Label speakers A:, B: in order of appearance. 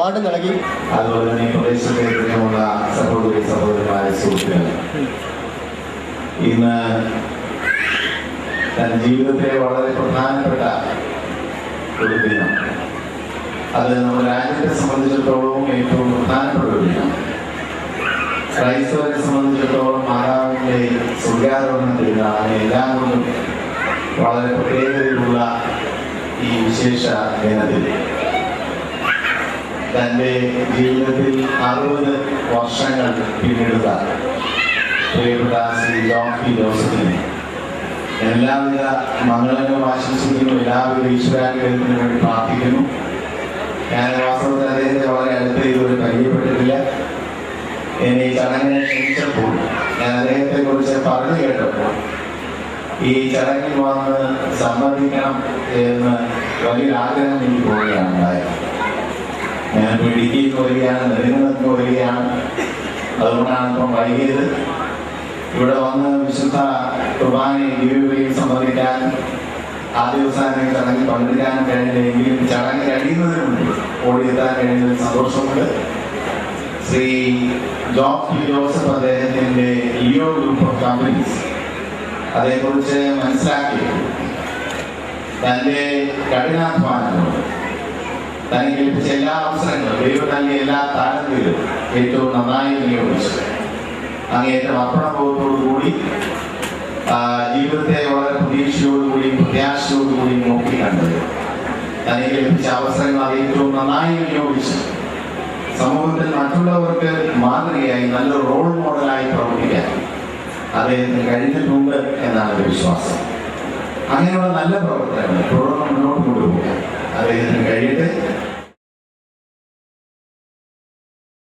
A: Award നൽകി.
B: അതുപോലെ തന്നെ ഈ പ്രദേശത്തേക്കുള്ള സഹോദരന്മാരെ സുഹൃത്തുക്കൾ, ഇന്ന് തന്റെ ജീവിതത്തിലെ വളരെ പ്രധാനപ്പെട്ട ഒരു ദിനം, അത് നമ്മുടെ രാജ്യത്തെ സംബന്ധിച്ചിടത്തോളം ഏറ്റവും പ്രധാനപ്പെട്ട ഒരു ദിനം. ക്രൈസ്തവരെ സംബന്ധിച്ചിടത്തോളം മാതാവിന്റെ സ്വർഗാരോഹണ തിരുനാളിനെ എല്ലാം കൊണ്ടും വളരെ പ്രത്യേകതയുള്ള ഈ വിശേഷ ദിനത്തിൽ തൻ്റെ ജീവിതത്തിൽ 60 വർഷങ്ങൾ പിന്നിടുക പ്രിയപ്പെട്ട ശ്രീ ജോൺ പി ജോസഫിനെ എല്ലാവിധ മംഗളങ്ങളും ആശംസിക്കുന്നു. എല്ലാവിധ ഈശ്വരാനുഗ്രഹത്തിനു വേണ്ടി പ്രാർത്ഥിക്കുന്നു. ഞാൻ വാസ്തവത്തിൽ അദ്ദേഹത്തെ വളരെ അടുത്ത് ഇതുവരെ പരിചയപ്പെട്ടിട്ടില്ല. എന്നെ ഈ ചടങ്ങിനെ ക്ഷണിച്ചപ്പോൾ ഞാൻ അദ്ദേഹത്തെ കുറിച്ച് പറഞ്ഞു കേട്ടപ്പോൾ ഈ ചടങ്ങിൽ വന്ന് സംബന്ധിക്കണം എന്ന് വലിയൊരു ആഗ്രഹം എനിക്ക് പോവുകയാണ് ഉണ്ടായത്. ഞാൻ ഇടുക്കിയിൽ നിന്ന് വരികയാണ്, നെടുങ്കണ്ടത്ത് വരികയാണ്. അതുകൊണ്ടാണ് ഇപ്പം വൈകിയത്. ഇവിടെ വന്ന് വിശുദ്ധ കുർബാനയിൽ ദിവ്യബലിയിൽ സംബന്ധിക്കാൻ ആദ്യവസാന ചടങ്ങിൽ പങ്കെടുക്കാൻ കഴിഞ്ഞെങ്കിലും ചടങ്ങ് കഴിയുന്നതിന് മുമ്പ് ഓടിയെത്താൻ കഴിഞ്ഞതിൽ സന്തോഷമുണ്ട്. ശ്രീ ജോൺ പി ജോസഫ് അദ്ദേഹത്തിന്റെ ലിയോ ഗ്രൂപ്പ് ഓഫ് കമ്പനീസ് അതേക്കുറിച്ച് മനസ്സിലാക്കി തന്റെ കഠിനാധ്വാനങ്ങളും തനിക്ക് ലഭിച്ച എല്ലാ അവസരങ്ങളും ദൈവം നൽകിയ എല്ലാ താരങ്ങളിലും ഏറ്റവും നന്നായി വിനിയോഗിച്ചു അങ്ങേറ്റം അർപ്പണബോധത്തോടുകൂടി ജീവിതത്തെ വളരെ പ്രതീക്ഷയോടുകൂടിയും പ്രത്യാശയോടുകൂടിയും നോക്കിക്കണ്ടത് തനിക്ക് ലഭിച്ച അവസരങ്ങൾ അത് ഏറ്റവും നന്നായി വിനിയോഗിച്ചു സമൂഹത്തിൽ മറ്റുള്ളവർക്ക് മാതൃകയായി നല്ലൊരു റോൾ മോഡലായി പ്രവർത്തിക്കാൻ അദ്ദേഹത്തിന് കഴിഞ്ഞിട്ടുണ്ട് എന്നാണ് വിശ്വാസം. അങ്ങനെയുള്ള നല്ല പ്രവർത്തനങ്ങൾ തുടർന്ന്